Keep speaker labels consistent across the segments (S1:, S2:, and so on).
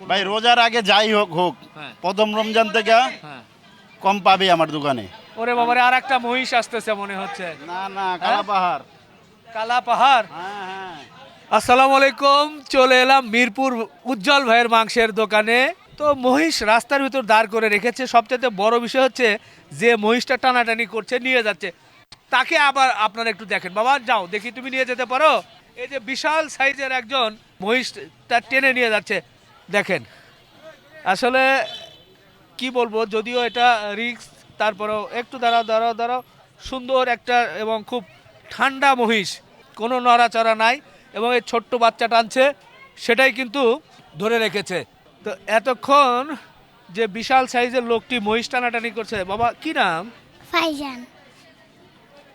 S1: ভাই রোজার আগে যাই হোক হোক,
S2: হ্যাঁ।
S1: প্রথম রমজান থেকে
S2: হ্যাঁ।
S1: কম পাবে আমার দোকানে।
S2: ওরে বাবারে, আর একটা মহিষ আসতেছে মনে হচ্ছে।
S1: না না, কালা পাহাড়।
S2: কালা পাহাড়।
S1: হ্যাঁ হ্যাঁ।
S2: আসসালামু আলাইকুম, চলে এলাম মিরপুর উজ্জ্বল ভাইয়ের মাংসের দোকানে। তো মহিষ রাস্তার ভিতর দাঁড় করে রেখেছে। সবচেয়ে বড় বিষয় হচ্ছে যে মহিষটা টানাটানি করছে, নিয়ে যাচ্ছে, তাকে আবার আপনারা একটু দেখেন। বাবা যাও দেখি, তুমি নিয়ে যেতে পারো? এই যে বিশাল সাইজের একজন মহিষ তার টেনে নিয়ে যাচ্ছে, দেখেন। আসলে কি বলবো, যদিও এটা রিস্ক, তারপরেও একটু দাঁড়াও দাঁড়াও দাঁড়াও। সুন্দর একটা এবং খুব ঠান্ডা মহিষ, কোনো নড়াচড়া নাই, এবং এই ছোট্ট বাচ্চা টানছে, সেটাই কিন্তু ধরে রেখেছে। তো এতক্ষণ যে বিশাল সাইজের লোকটি মহিষ টানাটানি করছে, বাবা কি নাম?
S3: ফাইজান।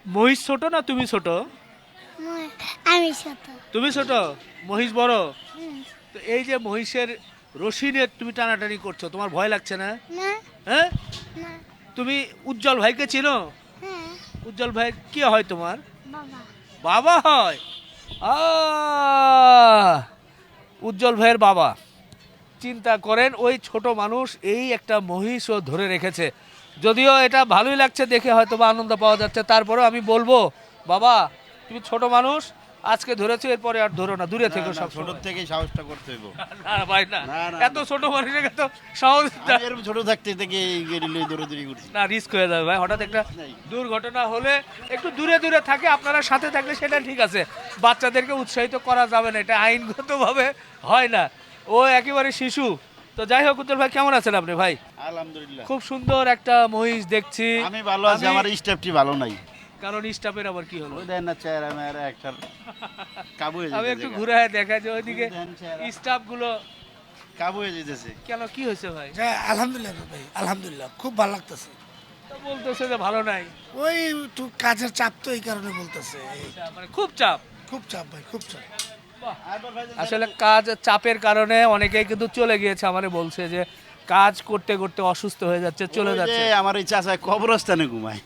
S2: মহিষ ছোট না তুমি ছোট?
S3: আমি ছোট।
S2: তুমি ছোট, মহিষ বড়।
S3: হুম।
S2: তো এই যে মহিষের রশি নিয়ে তুমি টানাটানি করছো, তোমার ভয় লাগছে না?
S3: না
S2: হ্যাঁ,
S3: না।
S2: তুমি উজ্জ্বল ভাইকে চিনো?
S3: হ্যাঁ।
S2: উজ্জ্বল ভাই কি হয় তোমার?
S3: বাবা।
S2: বাবা হয়? আহ, উজ্জ্বল ভাইয়ের বাবা। চিন্তা করেন, ওই ছোট মানুষ এই একটা মহিষও ধরে রেখেছে। যদিও এটা ভালোই লাগছে দেখে, হয়তো বা আনন্দ পাওয়া যাচ্ছে, তারপরেও আমি বলবো বাবা, তুমি ছোট মানুষ, আজকে ধরেছো, এরপরে আর ধরো না, দূরে থেকে সব
S1: ছোট থেকেই সাহসটা করতে হইব।
S2: না ভাই না,
S1: না, না,
S2: এত ছোট মানুষের তো সহজ
S1: আমি এরকম ছোট থাকতে থেকে এই গেড়ি লই দৌড়াদৌড়ি করছি।
S2: না, রিস্ক হয়ে যাবে ভাই। হঠাৎ একটা
S1: নাই।
S2: দুর্ঘটনা হলে একটু দূরে দূরে থাকে, আপনারা সাথে থাকলে সেটা ঠিক আছে। বাচ্চাদেরকে উৎসাহিত করা যাবে না, এটা আইনগতভাবে হয় না। ও একেবারে শিশু। তো যাই হোক, উজ্জ্বল ভাই কেমন আছেন আপনি ভাই?
S1: আলহামদুলিল্লাহ
S2: খুব সুন্দর একটা মহিষ দেখছি।
S1: আমি ভালো আছি, আমার স্টেপটি ভালো নাই।
S2: কারণ স্টাফের আবার কি হলো?
S1: ওই দেন না চেহারা মেয়েরা একটা কাবু হয়ে
S2: আমি
S1: যেতেছে।
S2: একটু ঘুরে দেখা যায় ওইদিকে স্টাফ গুলো।
S1: কাবু হয়ে যেতেছে।
S2: কেন, কি হয়েছে ভাই?
S4: হ্যাঁ আলহামদুলিল্লাহ ভাই, আলহামদুলিল্লাহ খুব ভালো লাগতেছে।
S2: তো বলতেছে যে ভালো নাই।
S4: ওই একটু কাজের চাপ তো এই কারণে বলতেছে।
S2: মানে খুব চাপ।
S4: খুব চাপ ভাই, খুব চাপ।
S2: আসলে কাজ চাপের কারণে অনেকেই কিন্তু চলে গিয়েছে, আমারে বলছে যে কাজ করতে করতে অসুস্থ হয়ে যাচ্ছে, চলে
S1: ওই যে
S2: যাচ্ছে।
S1: আমার এই চাচায় কবরস্থানে ঘুমায়।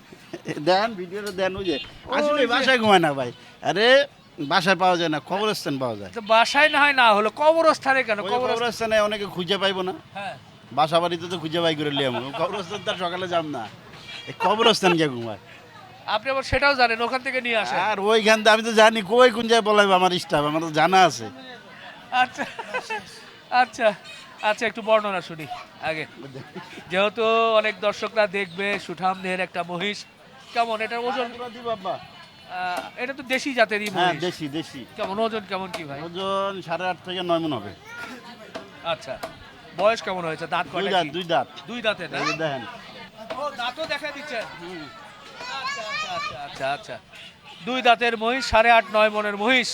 S1: দেন ভিডিওটা দেন, ওই যে আসলে
S2: ওই যে-
S1: বাসায় ঘুমায় না ভাই। আরে বাসায় পাওয়া যায় না, কবরস্থান পাওয়া যায়।
S2: তো বাসায় না হয় না হলো, কবরস্থানে কেন?
S1: ওই
S2: কবরস্থান।
S1: কবরস্থানে অনেকে খুঁজে পাইবো না,
S2: হ্যাঁ।
S1: বাসা বাড়িতে তো খুঁজে পাই করে লিয়াম। কবরস্থান তার সকালে যাম না, এই কবরস্থান গিয়ে ঘুমায়।
S2: আপনি আবার সেটাও জানেন, ওখান থেকে নিয়ে আসেন।
S1: আর ওইখান থেকে আমি তো জানি কই কোন জায়গায় বলাইবো, আমার স্টাফ আমার তো জানা আছে।
S2: আচ্ছা আচ্ছা আচ্ছা, একটু বর্ণনা শুনি আগে, যেহেতু অনেক দর্শকরা দেখবে। সুঠাম দেহের একটা মহিষ, কেমন এটার ওজন?
S1: বাবা
S2: এটা তো দেশি জাতেরই
S1: হ্যাঁ,
S2: মহিষ।
S1: দেশি দেশি।
S2: কেমন ওজন, কেমন কি ভাই?
S1: ওজন 8.5 থেকে 9 মণ হবে।
S2: আচ্ছা, বয়স কেমন হয়েছে? দাঁত
S1: দুই
S2: কয়টা?
S1: দাঁত,
S2: কি?
S1: দুই দাঁত।
S2: দুই দাঁতে না?
S1: এই যে দেখেন।
S2: ও, দাঁতও দেখা দিচ্ছে। আচ্ছা আচ্ছা আচ্ছা আচ্ছা আচ্ছা, দুই দাঁতের মহিষ, 8.5-9 মণের মহিষ।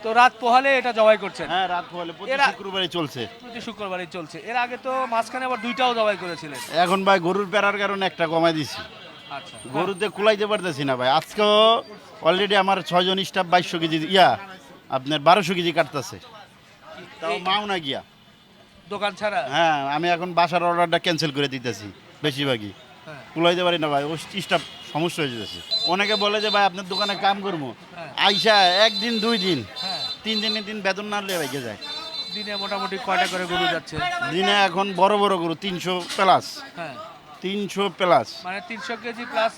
S2: তো রাত পোহালে এটা জবাই করছেন?
S1: হ্যাঁ, রাত হলে প্রতি
S2: এরা-
S1: শুক্রবারই চলছে।
S2: প্রতি শুক্রবারই চলছে। এর আগে তো মাঝখানে আবার দুইটাও জবাই করেছিলেন।
S1: এখন ভাই গরুর পেরার কারণে একটা কমাই দিছি।
S2: আচ্ছা,
S1: গরুতে কুলাইতে পারতেছি না ভাই। আজকেও অলরেডি আমার 6 জন স্টাফ 2200 কেজি আপনার 1200 কেজি কাটতেছে, তাও মাও না গিয়া।
S2: দোকান ছাড়া।
S1: হ্যাঁ, আমি এখন বাসার অর্ডারটা ক্যান্সেল করে দিতেছি বেশিরভাগই।
S2: হ্যাঁ।
S1: কুলাইতে পারি না ভাই, ও স্টাফ সমস্যা হয়ে যেতেছে। অনেকে বলে যে ভাই আপনার দোকানে কাম করবো,
S2: হ্যাঁ।
S1: আইসা একদিন 2 দিন
S2: হ্যাঁ।
S1: 3 দিনের দিন বেতন না নিয়ে বাইকে যায়।
S2: দিনে মোটামুটি কয়টা করে গরু যাচ্ছে?
S1: দিনে এখন বড় বড় গরু 300 প্লাস,
S2: হ্যাঁ,
S1: 300 প্লাস।
S2: মানে 300 কেজি প্লাস।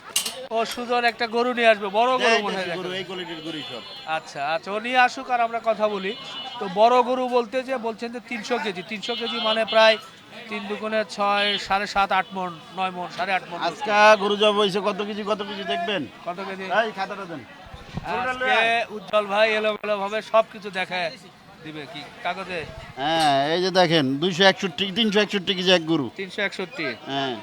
S2: ও সুজন একটা গরু নিয়ে আসবে, বড় গরু মনে হয়
S1: গরু
S2: দেখা।
S1: এই কোয়ালিটির গরু সব।
S2: আচ্ছা আচ্ছা, ও নিয়ে আসুক আর আমরা কথা বলি। তো বড় গরু বলতে যে বলছেন যে 300 কেজি, 300 কেজি মানে প্রায় 3 দুগুণে 6, 7.5, 8 মণ, 9 মণ, 8.5 মণ।
S1: আজকে গরু জব হয়েছে কত কেজি দেখবেন।
S2: কত কেজি?
S1: এই খাতাটা দেন।
S2: আজকে উজ্জ্বল ভাই এলোমেলো ভাবে সবকিছু দেখায় দিবে কি কাগজে?
S1: হ্যাঁ, এই যে দেখেন 261 361 কেজি এক গরু।
S2: 361,
S1: হ্যাঁ,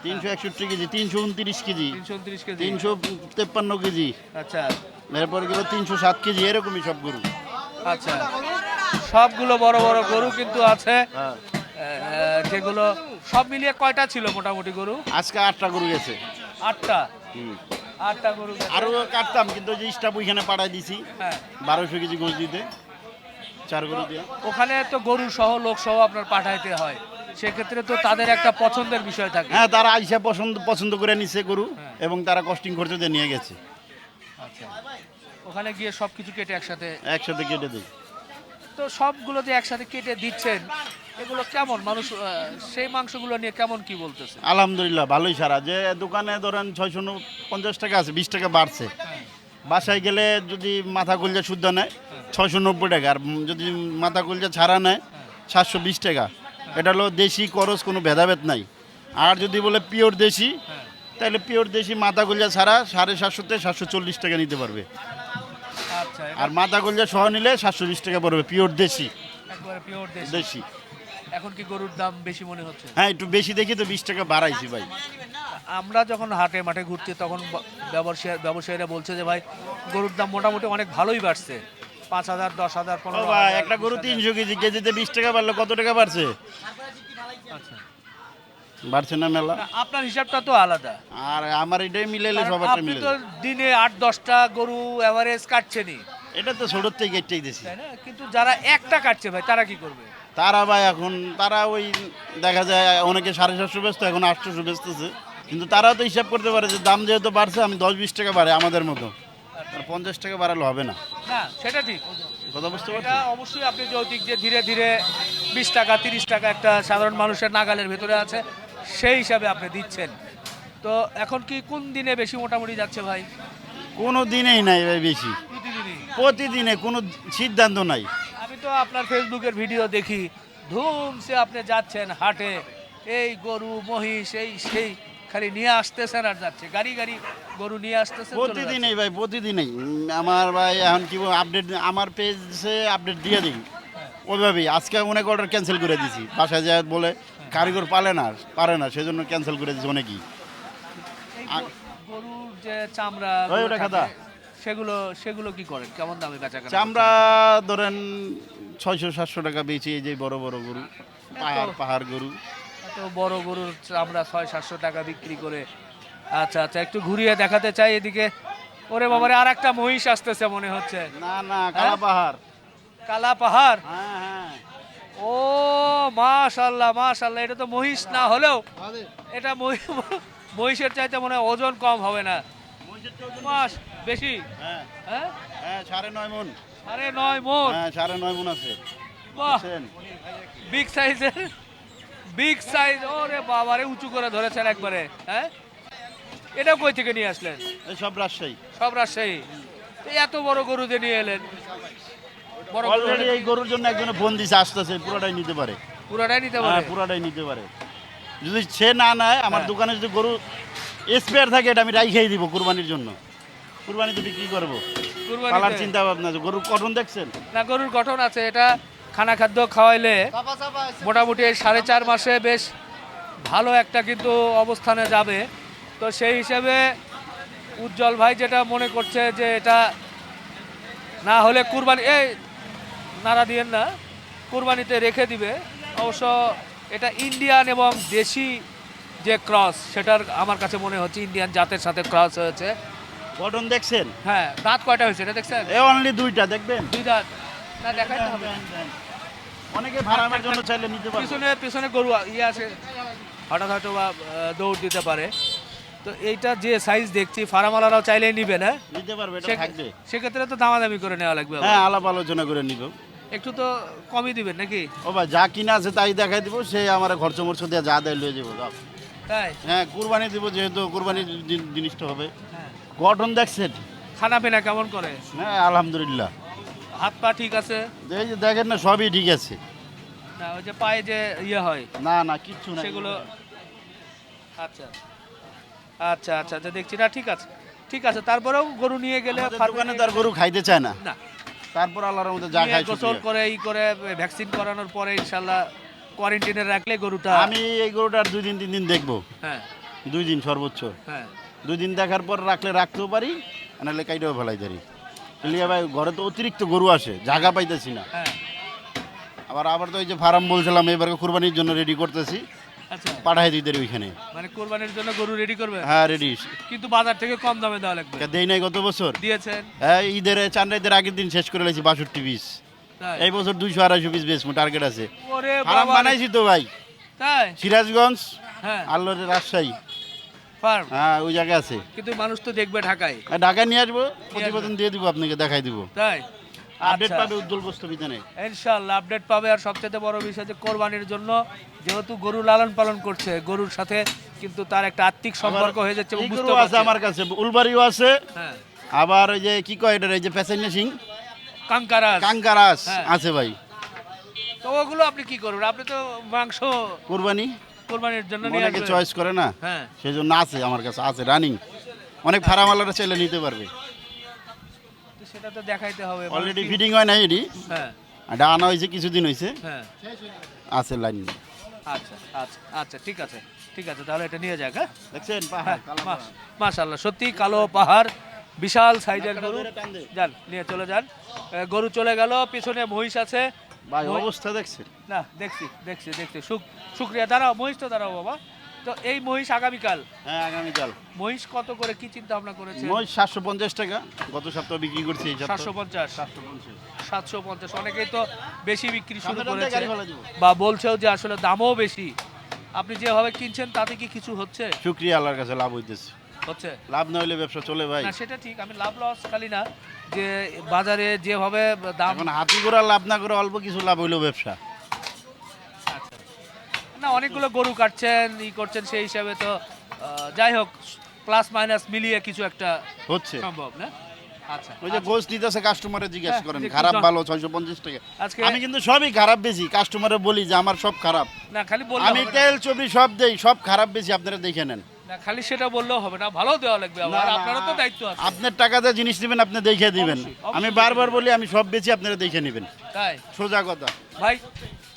S1: 361 কেজি, 329 কেজি,
S2: 329 কেজি।
S1: 353 কেজি,
S2: আচ্ছা
S1: এরপর গেল 307 কেজি, এরকমই সব গরু।
S2: আচ্ছা, সবগুলো বড় বড় গরু কিন্তু আছে।
S1: হ্যাঁ,
S2: যেগুলো সব মিলিয়ে কয়টা ছিল মোটামুটি গরু?
S1: আজকে 8টা গরু গেছে।
S2: 8টা।
S1: হুম।
S2: 8টা গরু গেছে।
S1: আরো কাটতাম কিন্তু ওই যে স্টাফ ওইখানে পাঠাই দিছি
S2: হ্যাঁ,
S1: 1200 কেজি গোছ দিতে, 4 গরু দিয়ে।
S2: ওখানে তো গরু সহ লোক সহ আপনার পাঠাইতে হয়, সেক্ষেত্রে তো তাদের একটা পছন্দের বিষয় থাকে।
S1: হ্যাঁ, তারা আইসা পছন্দ পছন্দ করে নিছে গরু,
S2: হ্যাঁ।
S1: এবং তারা কস্টিং খরচ দিয়ে নিয়ে গেছে।
S2: আচ্ছা, ওখানে গিয়ে সবকিছু কেটে একসাথে।
S1: একসাথে কেটে দিই।
S2: তো সবগুলো যে একসাথে কেটে দিচ্ছেন এগুলো কেমন মানুষ সেই মাংসগুলো নিয়ে কেমন কি বলতেছে?
S1: আলহামদুলিল্লাহ ভালোই সারা। যে দোকানে ধরেন 650 টাকা আছে, 20 টাকা বাড়ছে। বাসায় গেলে যদি মাথা কলজা শুদ্ধ নেয় 690 টাকা, আর যদি মাথা কলজা ছাড়া নেয় 720 টাকা। এটা হলো দেশি খরচ, কোনো ভেদাভেদ নাই। আর যদি বলে পিওর দেশি, তাহলে পিওর দেশি মাথা কলজা ছাড়া 750 থেকে 740 টাকা নিতে পারবে।
S2: আচ্ছা, এটা
S1: আর মাথা কলজা সহ নিলে 720 টাকা পড়বে, পিওর দেশি।
S2: একবারে পিওর দেশি।
S1: দেশি
S2: এখন কি গরুর দাম বেশি মনে হচ্ছে?
S1: হ্যাঁ, একটু বেশি দেখি তো 20 টাকা বাড়াইছি ভাই।
S2: আমরা যখন হাটে মাঠে ঘুরছি তখন ব্যবসায়ীরা বলছে যে ভাই গরুর দাম মোটামুটি অনেক ভালোই বাড়ছে, 5,000, 10,000,
S1: ও
S2: 15,000।
S1: ভাই, একটা গরু 300 কেজি, কেজিতে 20 টাকা বাড়লো, কত টাকা বাড়ছে?
S2: আচ্ছা,
S1: বাড়ছে না মেলা।
S2: না, আপনার হিসাবটা তো আলাদা।
S1: আর আমার এটাই মিলাইলে
S2: কারণ
S1: সবারটা
S2: আপনি
S1: মিলে
S2: তো
S1: যায়।
S2: দিনে 8-10টা গরু এভারেজ কাটছেনই,
S1: এটা তো ছোটোর থেকে কেটেই দিছি।
S2: তাই না? কিন্তু যারা একটা কাটছে ভাই তারা কি করবে?
S1: তারা ভাই এখন তারা ওই দেখা যায় অনেকে 750 ব্যস্ত, এখন 800 বেচতেছে। কিন্তু তারাও তো হিসাব করতে পারে যে দাম যেহেতু বাড়ছে, আমি 10-20 টাকা বাড়ে আমাদের মতো, আর 50 টাকা বাড়ালে হবে না।
S2: না, সেটা ঠিক।
S1: কথা বুঝতে
S2: এটা
S1: পারছি।
S2: অবশ্যই আপনি যৌতিক যে ধীরে ধীরে 20 টাকা 30 টাকা একটা সাধারণ মানুষের নাগালের ভেতরে আছে, সেই হিসাবে আপনি দিচ্ছেন। তো এখন কি কোন দিনে বেশি মোটামুটি যাচ্ছে ভাই?
S1: কোনো দিনেই নাই ভাই বেশি,
S2: প্রতিদিনই?
S1: প্রতিদিনে কোনো সিদ্ধান্ত নাই।
S2: আমি তো আপনার ফেসবুকের ভিডিও দেখি, ধুমসে আপনি যাচ্ছেন হাটে, এই গরু মহিষ এই সেই খালি নিয়ে আসতেছেন আর যাচ্ছে, গাড়ি গাড়ি গরু নিয়ে আসতেছেন, চলে
S1: প্রতিদিনই ভাই, প্রতিদিনই। আমার ভাই এখন কি আপডেট, আমার পেজে আপডেট দিয়ে দিই ওইভাবেই। আজকে অনেক অর্ডার ক্যান্সেল করে দিয়েছি, বাসায় যায় বলে কারিগর পারে না, সেজন্য ক্যান্সেল করে দিয়েছি অনেকই।
S2: যাচ্ছে। এই গরুর যে চামড়া
S1: ওই ওটা খাদা।
S2: সেগুলো সেগুলো কি করেন, কেমন দামে বেচা কেনা?
S1: চামড়া ধরেন 600-700 টাকা বেচি। এই যে বড় বড় গরু, পাহাড় গরু।
S2: এত বড় গরুর চামড়া 600-700 টাকা বিক্রি করে। আচ্ছা আচ্ছা, একটু ঘুরিয়ে দেখাতে চাই এদিকে। ওরে বাবারে, আর একটা মহিষ আসতেছে মনে হচ্ছে।
S1: না না, কালা পাহাড়।
S2: কালা পাহাড়।
S1: হ্যাঁ হ্যাঁ।
S2: ও মাশাআল্লাহ মাশাআল্লাহ, এটা তো মহিষ না হলেও এটা মহিষের চাইতে মনে হয় ওজন কম হবে না, মাস বেশি।
S1: হ্যাঁ
S2: হ্যাঁ,
S1: হ্যাঁ, 9.5 মণ।
S2: 9.5 মণ।
S1: হ্যাঁ, 9.5 মণ আছে।
S2: বাহ,
S1: বুঝছেন?
S2: বিগ সাইজের, বিগ সাইজ। ওরে বাবারে, উঁচু করে ধরেছেন একবারে। হ্যাঁ, এটা কই থেকে নিয়ে আসলেন?
S1: এই সব রাজশাহী।
S2: সব রাজশাহী। তো এত বড় গরু দিয়ে নিয়ে এলেন, বড় গরু
S1: অলরেডি
S2: হলে
S1: এই গরুর জন্য একজনে ফোন দিছে, আসতেছে, পুরোটাই নিতে পারে।
S2: পুরাটাই নিতে
S1: হ্যাঁ,
S2: পারে।
S1: পুরোটাই নিতে পারে। যদি সে না নেয়, আমার
S2: হ্যাঁ।
S1: দোকানে যদি গরু স্পেয়ার থাকে, এটা আমি রাইখেই দিব কুরবানির জন্য। কুরবানিতে বিক্রি করবো। পালার
S2: কুরবানিতে
S1: চিন্তা ভাবনা আছে। গরুর গঠন দেখছেন?
S2: না, গরুর গঠন আছে। এটা খানা খাদ্য খাওয়াইলে মোটামুটি 4.5 মাসে বেশ ভালো একটা কিন্তু অবস্থানে যাবে। তো সেই হিসেবে উজ্জ্বল ভাই যেটা মনে করছে যে এটা না হলে কুরবানি, এই নাড়া দিয়েন না, কুরবানিতে রেখে দিবে। অবশ্য এটা ইন্ডিয়ান এবং দেশি যে ক্রস, সেটার আমার কাছে মনে হচ্ছে ইন্ডিয়ান জাতের সাথে ক্রস হয়েছে।
S1: গঠন দেখছেন?
S2: হ্যাঁ, দাঁত কয়টা হয়েছে এটা দেখছেন?
S1: এ অনলি 2টা, দেখবেন?
S2: 2 দাঁত। না, দেখাইতে হবে।
S1: অনেকে ভাড়ানোর জন্য চাইলে নিতে পারবে।
S2: পিছনে পিছনে গরু ইয়ে আছে, হঠাৎ হয়তো বা দৌড় দিতে পারে। তো এইটা যে সাইজ দেখছি, ফার্মালারাও চাইলেই নিবে না,
S1: নিতে পারবে, এটা থাকবে।
S2: সেক্ষেত্রে তো দামাদামি করে নেওয়া লাগবে আবার।
S1: হ্যাঁ, আলাপ আলোচনা করে নিব।
S2: একটু তো কমই দিবেন নাকি?
S1: ও ভাই, যা কিনা আছে তাই দেখাই দিব। সে আমার খরচ মরচ দিয়ে যা দেয় লয়ে যাবো। যাও।
S2: তাই?
S1: হ্যাঁ, কুরবানি দিব, যেহেতু কুরবানির জিনিসটা হবে।
S2: হ্যাঁ।
S1: গঠন দেখছেন?
S2: খানা পিনা কেমন করে?
S1: হ্যাঁ, আলহামদুলিল্লাহ।
S2: হাত পা ঠিক আছে?
S1: এই যে দেখেন না, সবই ঠিক আছে।
S2: না, ওই যে পায়ে যে ইয়ে হয়
S1: না না, কিচ্ছু না
S2: সেগুলো। আচ্ছা আচ্ছা আচ্ছা আচ্ছা, দেখছি না, ঠিক আছে ঠিক আছে। তারপরেও গরু নিয়ে গেলে
S1: দোকানে তার গরু খাইতে চায় না।
S2: না,
S1: তারপর আল্লাহর মধ্যে যা
S2: নিয়ে
S1: খাই
S2: গোসল করে ই করে ভ্যাকসিন করানোর পরে ইনশাল্লাহ কোয়ারেন্টাইনে রাখলে গরুটা।
S1: আমি এই গরুটার 2 দিন 3 দিন দেখবো।
S2: হ্যাঁ
S1: 2 দিন সর্বোচ্চ।
S2: হ্যাঁ।
S1: 2 দিন দেখার পর রাখতেও পারি, নাহলে কাইটাও ফেলাই পারি। লিয়া ভাই, ঘরে তো অতিরিক্ত গরু আসে, জায়গা পাইতেছি না।
S2: হ্যাঁ,
S1: আবার তো ওই যে ফার্ম বলছিলাম, এবার কুরবানির জন্য রেডি করতেছি,
S2: আচ্ছা,
S1: পাঠাই দিতে ওইখানে।
S2: মানে কোরবানির জন্য গরু রেডি করবে,
S1: হ্যাঁ, রেডি।
S2: কিন্তু বাজার থেকে কম দামে দেওয়া লাগবে।
S1: দেই নাই গত বছর।
S2: দিয়েছেন?
S1: হ্যাঁ, ঈদের চান্দাইদের আগের দিন শেষ করে লেছি 62 পিস।
S2: তাই?
S1: এই বছর 200-250 পিস বেচবো, টার্গেট আছে।
S2: ওরে
S1: ফার্ম
S2: বাবা রে।
S1: বানাইছি তো ভাই,
S2: তাই?
S1: সিরাজগঞ্জ,
S2: হ্যাঁ,
S1: আল্লোরে রাজশাহী।
S2: ফার্ম।
S1: হ্যাঁ, ওই জায়গায় আছে।
S2: কিন্তু মানুষ তো দেখবে ঢাকায়।
S1: ঢাকায় নিয়ে আসবো, প্রতিবেদন দিয়ে দিব, আপনাকে দেখাই দিব।
S2: তাই?
S1: আপডেট
S2: আচ্ছা।
S1: পাবে উজ্জ্বল গোস্ত বিধানে।
S2: ইনশাআল্লাহ আপডেট পাবে। আর সবচেয়ে বড় বিষয় যে কোরবানির জন্য যেহেতু গরু লালন পালন করছে, গরুর সাথে কিন্তু তার একটা আত্মিক সম্পর্ক হয়ে যাচ্ছে এবং
S1: এই
S2: বুঝতে
S1: গরু আছে
S2: পারছে।
S1: আমার কাছে, উলবাড়িও আছে,
S2: হ্যাঁ,
S1: আবার ওই যে কি কয় এটা, এই যে পেছাইনা সিং
S2: কাঙ্কারাজ।
S1: কাঙ্কারাস
S2: হ্যাঁ।
S1: আছে ভাই।
S2: তো ওগুলো আপনি কি করবেন? আপনি তো মাংস
S1: কুরবানি
S2: কোরবানির জন্য নিয়ে
S1: অনেকে
S2: আসবেন।
S1: চয়েস করে না,
S2: হ্যাঁ,
S1: সেই জন্য আছে আমার কাছে, আছে রানিং। অনেক ফার্মালারা চাইলে নিতে পারবে।
S2: তো সেটা তো দেখাইতে হবে। মানে
S1: অলরেডি
S2: কি-
S1: ফিটিং হয় নাই এটি,
S2: হ্যাঁ,
S1: এটা আনা হয়েছে কিছুদিন হয়েছে,
S2: হ্যাঁ।
S1: আছে লাইন।
S2: আচ্ছা আচ্ছা আচ্ছা, ঠিক আছে ঠিক আছে, তাহলে এটা নিয়ে যাক। হ্যাঁ,
S1: দেখছেন পাহাড়
S2: মাশাআল্লাহ, সত্যি কালো পাহাড়, বিশাল সাইজের
S1: নাকটা
S2: গরু।
S1: ধরে টান দে।
S2: যান, নিয়ে চলে যান। গরু চলে গেল, পিছনে মহিষ আছে।
S1: ভাই অবস্থা দেখছেন।
S2: না, দেখছি দেখছি দেখছি, শুক্রিয়া। দাঁড়াও, মহিষ তো দাঁড়াও বাবা। তো এই মহিষ আগামীকাল,
S1: হ্যাঁ আগামীকাল
S2: মহিষ কত করে কি চিন্তা ভাবনা করেছে?
S1: মই 750 টাকা গত সপ্তাহ বিক্রি করছি, এই সপ্তাহ
S2: 750, 750। অনেকেই তো বেশি বিক্রি শুরু
S1: সামনে টানতে
S2: করেছে
S1: গাড়ি ফেলে দিব।
S2: বা বলছেও যে আসলে দামও বেশি। আপনি যেভাবে কিনছেন তাতে কি কিছু হচ্ছে?
S1: শুক্রিয়া আল্লাহর কাছে, লাভ হইতেছে।
S2: হচ্ছে
S1: লাভ না হইলে ব্যবসা চলে ভাই।
S2: না, সেটা ঠিক। আমি লাভ লস খালি না, যে বাজারে যেভাবে দাম।
S1: এখন হাতি ঘোড়া লাভ না করে অল্প কিছু লাভ হইলেও ব্যবসা।
S2: আচ্ছা। না, অনেকগুলো গরু কাটছেন, ই করছেন, সেই হিসাবে তো যাই হোক, প্লাস মাইনাস মিলিয়ে কিছু একটা
S1: হচ্ছে
S2: সম্ভব না। আচ্ছা,
S1: ওই যে গোস নিতেছে, কাস্টমারে জিজ্ঞেস
S2: হ্যাঁ,
S1: করেন
S2: যে কি
S1: খারাপ
S2: দাম?
S1: ভালো 650 টাকা।
S2: আজকে
S1: আমি কিন্তু সবই খারাপ বেশি, কাস্টমারে বলি যে আমার সব খারাপ।
S2: না খালি বললে
S1: আমি
S2: হবে না।
S1: তেল চবরি সব দেই, সব খারাপ বেশি, আপনারা দেখে নেন।
S2: না খালি সেটা বললেও হবে না, ভালো দেওয়া লাগবে। আবার
S1: না,
S2: আপনারও তো দায়িত্ব আছে।
S1: আপনার টাকাতে জিনিস দিবেন, আপনি দেখে দিবেন।
S2: অবশ্যই, অবশ্যই
S1: আমি বারবার বলি আমি সব বেশি, আপনারা দেখে নেবেন,
S2: তাই
S1: সোজা কথা।
S2: ভাই,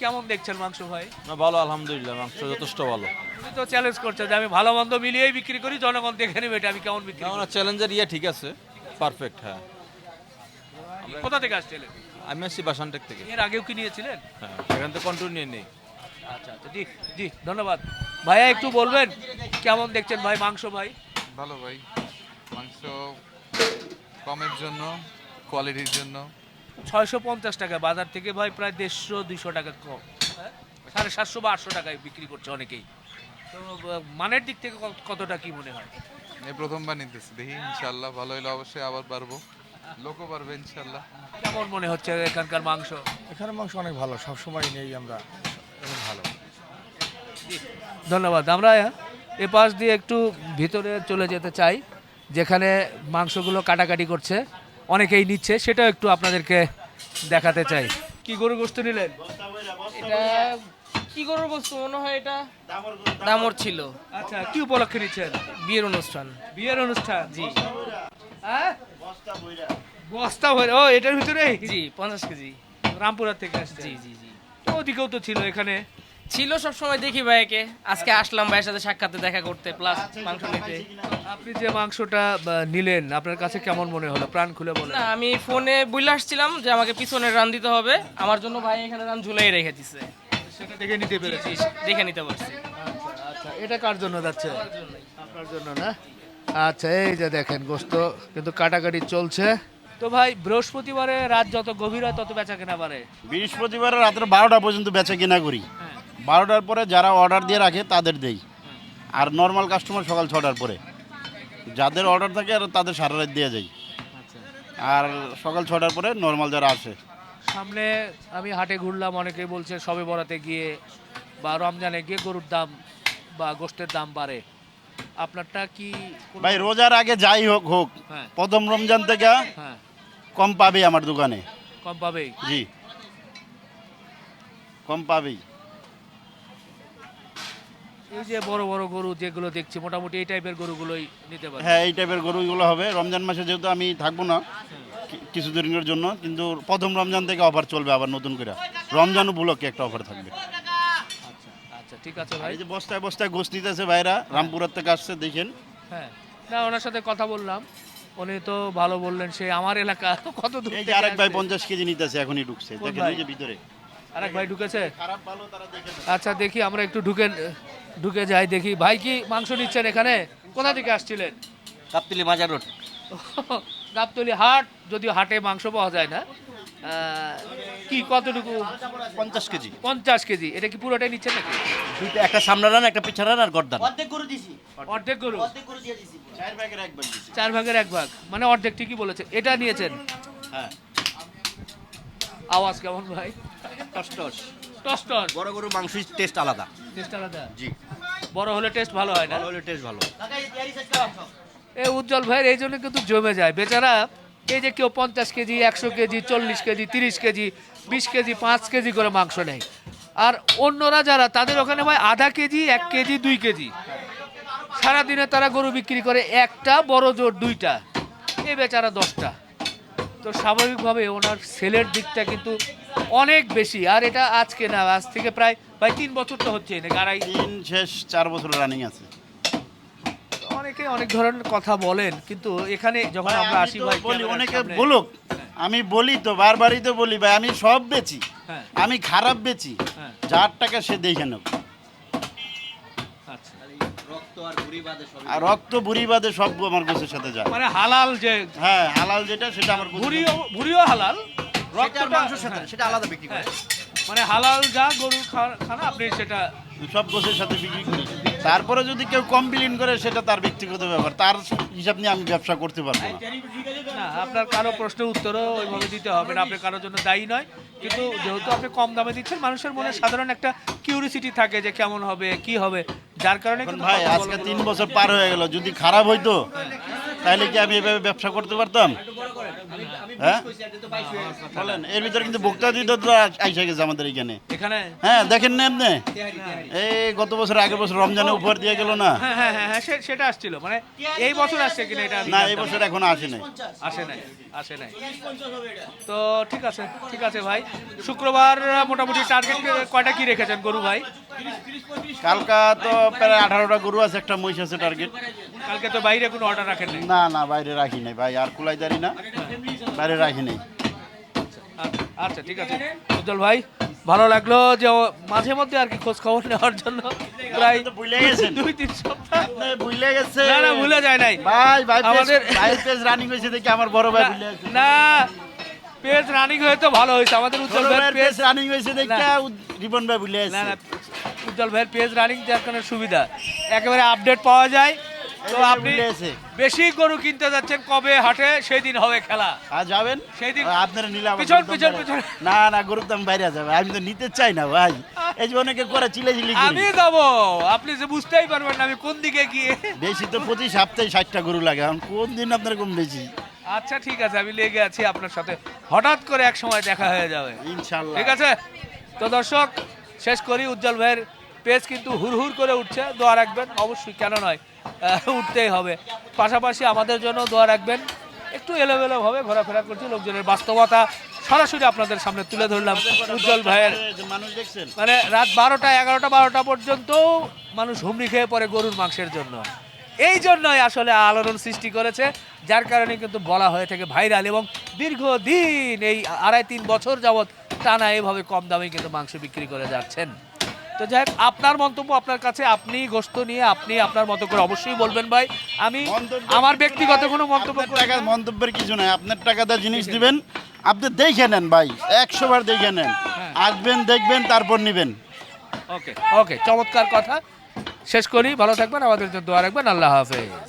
S2: কেমন দেখছেন মাংস ভাই?
S5: না ভালো, আলহামদুলিল্লাহ, মাংস যথেষ্ট ভালো।
S2: তুমি তো চ্যালেঞ্জ করছো যে আমি ভালো মন্দ মিলিয়েই বিক্রি করি, জনগণ দেখে নেবে এটা আমি কেমন বিক্রি
S5: না,
S2: করি।
S5: ওনার চ্যালেঞ্জার ঠিক আছে, পারফেক্ট। হ্যাঁ,
S2: কোথা থেকে আসছিলেন?
S5: আমি আসছি বাসানটেক থেকে।
S2: এর আগেও কি নিয়েছিলেন?
S5: হ্যাঁ, এখান থেকে কন্টিনিউ নিয়ে নেই।
S2: আচ্ছা আচ্ছা, জি জি, ধন্যবাদ। ভাইয়া একটু বলবেন কেমন দেখছেন ভাই মাংস ভাই?
S6: ভালো ভাই, মাংস কমের জন্য, কোয়ালিটির জন্য
S2: 650 টাকা বাজার থেকে ভাই, প্রায় 150-200 টাকা কম। হ্যাঁ? 750 বা 800 টাকায় বিক্রি করছে অনেকেই। তো মানের দিক থেকে কতটা কি মনে হয়?
S6: এই প্রথমবার নিতেছি, দেখি ইনশাল্লাহ ভালো হলে অবশ্যই আবার পারবো, লোকও পারবে ইনশাল্লাহ।
S2: কেমন মনে হচ্ছে এখানকার মাংস?
S7: এখানে মাংস অনেক ভালো, সবসময় নেই আমরা, অনেক ভালো।
S2: ধন্যবাদ। আমরা এ পাশ দিয়ে একটু ভিতরে চলে যেতে চাই, যেখানে মাংসগুলো কাটাকাটি করছে, অনেকেই নিচ্ছে, সেটাও একটু আপনাদেরকে দেখাতে চাই। কি গরু গোশত নিলেন?
S8: এটা কি গরুর বস্তু মনে হয়, এটা দামর ছিল,
S2: আচ্ছা, কি উপলক্ষে নিচ্ছেন?
S8: বিয়ের অনুষ্ঠান।
S2: বিয়ের অনুষ্ঠান?
S8: জি
S2: হ্যাঁ, বস্তা ভরে। ও, এটার ভিতরে
S8: জি 50 কেজি।
S2: রামপুরা থেকে আসছে?
S8: জি জি জি
S2: ওদিকেও তো ছিল, এখানে
S8: ছিল, সব সময় দেখি ভাইকে। আজকে আসলাম ভাইয়ের সাথে সাক্ষাতে দেখা করতে, প্লাস মাংস নিতে।
S2: আপনি যে মাংসটা নিলেন, আপনার কাছে কেমন মনে হলো? প্রাণ খুলে বলেন।
S8: না, আমি ফোনে বলে আসছিলাম যে আমাকে পিছনে রান দিতে হবে, আমার জন্য ভাই এখানে রান ঝুলাই রেখে দিছে।
S2: সেটা দেখে নিতে পেরেছি।
S8: জি, দেখে নিতে পারছি।
S2: আচ্ছা আচ্ছা, এটা কার জন্য যাচ্ছে? আপনার জন্য না? আচ্ছা, এই যে দেখেন গোশত কিন্তু কাটাকাটি চলছে। তো ভাই, বৃহস্পতিবারে রাত যত গভীর হয় তত বেচা কেনা বাড়ে।
S1: বৃহস্পতিবার রাত্রে 12টা পর্যন্ত বেচা কেনা করি, 12টার পরে যারা অর্ডার দিয়ে রাখে তাদের দেই, আর নর্মাল কাস্টমার সকাল 6টার পরে। যাদের অর্ডার থাকে আর তাদের সারা রাত দিয়ে যাই, আর সকাল 6টার পরে নর্মাল যারা আসে।
S2: সামনে আমি হাটে ঘুরলাম, অনেকেই বলছে সবে বরাতে গিয়ে বা রমজানে গিয়ে গরুর দাম বা গোশতের দাম বাড়ে। আপনারটা কি কোনো-
S1: ভাই রোজার আগে যাই হোক হোক,
S2: হ্যাঁ
S1: প্রথম রমজান থেকে
S2: হ্যাঁ,
S1: কম পাবে আমার দোকানে।
S2: কম পাবেই।
S1: জি, কম পাবেই।
S2: এই যে বড় বড় গরু যেগুলো দেখছি, মোটামুটি এই টাইপের গরুগুলোই নিতে পারে।
S1: হ্যাঁ, এই টাইপের গরুগুলো হবে। রমজান মাসে যেহেতু আমি থাকবো না কিছুদিনের জন্য, কিন্তু প্রথম রমজান থেকে অফার চলবে আবার নতুন করে, রমজান উপলক্ষে একটা অফার থাকবে।
S2: আচ্ছা আচ্ছা, ঠিক আছে ভাই।
S1: এই যে বস্তায় বস্তায় গোশ নিতেছে ভাইরা, রামপুরার থেকে আসছে, দেখেন।
S2: হ্যাঁ, না ওনার সাথে কথা বললাম, উনি তো ভালো বললেন, সে আমার এলাকা কত দূর
S1: এই যে
S2: থেকে
S1: আরেক ভাই
S2: আসছে।
S1: 50 কেজি নিতেছে, এখনই ঢুকছে,
S2: কোন
S1: দেখেন
S2: ভাই?
S1: এই যে ভিতরে।
S2: আরেক ভাই ঢুকেছে?
S1: খারাপ ভালো তারা দেখেন।
S2: আচ্ছা, দেখি আমরা একটু ঢুকে যাই, দেখি ভাই কি মাংস নিচ্ছেন এখানে? কোথা থেকে আসছিলেন?
S9: কাপ্তিলি মাজার রোড।
S2: গাবতলী হাট, যদিও হাটে মাংস পাওয়া যায় না। কি কতটুকু?
S9: 50 কেজি।
S2: 50 কেজি। এটা কি পুরোটাই নিচ্ছেন নাকি?
S9: দুইটা, একটা সামনে রান, একটা পিছনে রান, আর গর্দান।
S2: অর্ধেক গরু?
S1: 4 ভাগের 1 ভাগ দিছি।
S2: 4 ভাগের 1 ভাগ, মানে অর্ধেক, ঠিকই বলেছে। এটা নিয়েছেন?
S1: হ্যাঁ,
S2: আওয়াজ কেমন ভাই?
S9: Toss toss.
S2: Toss toss.
S9: বড় গরু মাংসের টেস্ট আলাদা।
S2: টেস্ট আলাদা।
S9: জি।
S2: বড় হলে টেস্ট ভালো হয় না?
S9: ভালো হলে টেস্ট ভালো।
S2: এই উজ্জ্বল ভাইয়ের এই জন্য কিন্তু জমে যায় বেচারা। এই যে কেউ 50 KG, 100 KG, 40 KG, 30 KG, 20 KG, 5 KG করে মাংস নেয়। আর অন্যরা যারা তাদের ওখানে ভাই আধা কেজি, 1 কেজি, 2 কেজি। সারাদিনে তারা গরু বিক্রি করে একটা, বড় জোর 2টা, এই বেচারা 10টা। তো স্বাভাবিকভাবে ওনার সেলের দিকটা কিন্তু অনেক বেশি। আর এটা আজকে না, আজ থেকে প্রায় 3 বছর তো হচ্ছে নাকি আড়াই।
S1: 3 শেষ 4 বছর রানিং আছে।
S2: অনেকে অনেক ধরনের কথা বলেন, কিন্তু এখানে যখন আমরা আসি ভাই
S1: বলি
S2: ক্যামেরার
S1: অনেকে
S2: সামনে-
S1: বলুক, আমি বলি তো বারবারই তো বলি ভাই আমি সব বেচি,
S2: হ্যাঁ।
S1: আমি খারাপ বেচি,
S2: হ্যাঁ।
S1: যার টাকা সে দেখে নেব।
S2: আচ্ছা।
S9: রক্ত আর ভুঁড়ি বাদে সব।
S1: আর রক্ত বুড়ি বাদে সব আমার গোছের সাথে যায়।
S2: মানে হালাল যে
S1: হ্যাঁ হালাল যেটা সেটা আমার গোছের
S2: ভুড়িও ভুড়িও হালাল,
S9: রক্তটা
S2: রক্তটা
S9: মাংসের সাথে সেটা আলাদা বিক্রি করে।
S2: মানে হালাল যা গরুর খানা আপনি সেটা।
S1: সব গোছের সাথে বিক্রি করি। তারপরে যদি কেউ কমপ্লেন করে সেটা তার ব্যক্তিগত ব্যাপার, তার হিসাব নিয়ে আমি ব্যবসা করতে পারবো না।
S2: না, আপনার কারো প্রশ্নের উত্তরও ওইভাবে দিতে হবে না, আপনি কারোর জন্য দায়ী নয়। কিন্তু যেহেতু আপনি কম দামে দিচ্ছেন, মানুষের মনে সাধারণ একটা কিউরিসিটি থাকে যে কেমন হবে কি হবে, যার কারণে
S1: এখন
S2: কিন্তু
S1: ভাই
S2: কথা
S1: আজকে
S2: বলা-
S1: 3 বছর পার হয়ে গেল, যদি খারাপ হইতো তাহলে কি আমি এভাবে ব্যবসা করতে পারতাম? হ্যাঁ বলেন, এর ভিতরে কিন্তু ভোক্তা দিতে আইসা গেছে আমাদের এখানে।
S2: এখানে।
S1: হ্যাঁ দেখেন না আপনি, এই গত বছর আগের বছর রমজানে উপহার দিয়ে গেল না?
S2: হ্যাঁ হ্যাঁ হ্যাঁ হ্যাঁ, সেটা আসছিল, মানে এই বছর আসছে কিনা এটা আমি
S1: না এই
S2: জানতাম
S1: বছর এখনো আসে নাই।
S2: আসে নাই, আসে নাই। তো ঠিক আছে, ঠিক আছে ভাই। শুক্রবার মোটামুটি টার্গেট কয়টা কি রেখেছেন গরু ভাই?
S1: কালকা তো প্রায় 18টা গরু আছে, একটা মহিষ আছে টার্গেট।
S2: কালকে তো বাইরে কোনো অর্ডার রাখেন নাই?
S1: না না বাইরে রাখি নাই ভাই, আর কুলাইদারি না, বাইরে রাখি নাই।
S2: আচ্ছা, আচ্ছা ঠিক আছে উজ্জ্বল ভাই, ভালো লাগলো যে মাঝে মধ্যে আর কি খোঁজ খবর নেওয়ার জন্য প্রায়
S1: আপনি তো ভুলে গেছেন।
S2: 2-3 সপ্তাহ।
S1: আপনি ভুলে গেছে।
S2: না না, ভুলে যায় নাই
S1: ভাই ভাই
S2: আমাদের-
S1: ভাই পেজ রানিং হয়েছে দেখি আমার বড় ভাই ভুলে গেছে।
S2: না, পেজ রানিং হয়ে তো ভালো হয়েছে আমাদের উজ্জ্বল ভাইয়ের পেজ।
S1: পেজ রানিং হয়েছে দেখি রিবন ভাই ভুলে
S2: না
S1: গেছে।
S2: না, উজ্জ্বল ভাইয়ের পেজ রানিং যার কারণে সুবিধা, একেবারে আপডেট পাওয়া যায়। তো
S1: এই যে
S2: আপনি
S1: ভুলে গেছে।
S2: বেশি গরু কিনতে যাচ্ছেন কবে হাটে, সেই দিন হবে খেলা।
S1: আর যাবেন
S2: সেই দিন
S1: আপনারা নিলে আমার
S2: পিছন,
S1: গরুর দাম
S2: পিছন,
S1: বাইরে-
S2: পিছন।
S1: না না গরুর দাম বাইরে যাবে, আমি তো নিতে চাই না ভাই। এই যে অনেকে করে চিলেচিলি করি।
S2: আমি যাবো, আপনি যে বুঝতেই পারবেন না আমি কোন দিকে গিয়ে।
S1: বেশি তো প্রতি সপ্তাহে 60টা গরু লাগে, এখন কোন দিন আপনার কম বেশি?
S2: আচ্ছা ঠিক আছে, আমি লেগে আছি আপনার সাথে, হঠাৎ করে এক সময় দেখা হয়ে যাবে।
S1: ইনশাল্লাহ।
S2: ঠিক আছে, তো দর্শক শেষ করি। উজ্জ্বল ভাইয়ের পেজ কিন্তু হুড় করে উঠছে, দোয়া রাখবেন অবশ্যই, কেন নয়, উঠতেই হবে। পাশাপাশি আমাদের জন্য দোয়া রাখবেন। একটু এলোমেলোভাবে ঘোরাফেরা করছি, লোকজনের বাস্তবতা সরাসরি আপনাদের সামনে তুলে ধরলাম উজ্জ্বল ভাইয়ের।
S1: যে মানুষ দেখছেন
S2: মানে রাত 12টা 11টা 12টা পর্যন্ত মানুষ হুমড়ি খেয়ে পড়ে গরুর মাংসের জন্য। এই জন্যই আসলে আলোড়ন সৃষ্টি করেছে, যার কারণে কিন্তু বলা হয়ে থাকে ভাইরাল। এবং দীর্ঘদিন এই 2.5-3 বছর যাবৎ টানা এভাবে কম দামে কিন্তু মাংস বিক্রি করে যাচ্ছেন। তো যাই হোক, আপনার মন্তব্য আপনার কাছে, আপনি গোশত নিয়ে আপনি আপনার মতো করে অবশ্যই বলবেন ভাই। আমি
S1: মন্তব্য-
S2: আমার ব্যক্তিগত কোনো মন্তব্য
S1: আপনার টাকা মন্তব্যের কিছু নাই, আপনার টাকাতে জিনিস দিবেন, আপনি দেখে নেন ভাই, 100 বার দেখে নেন, আসবেন দেখবেন তারপর নিবেন।
S2: ওকে ওকে, চমৎকার কথা। শেষ করি, ভালো থাকবেন, আমাদের জন্য দোয়া রাখবেন। আল্লাহ হাফেজ।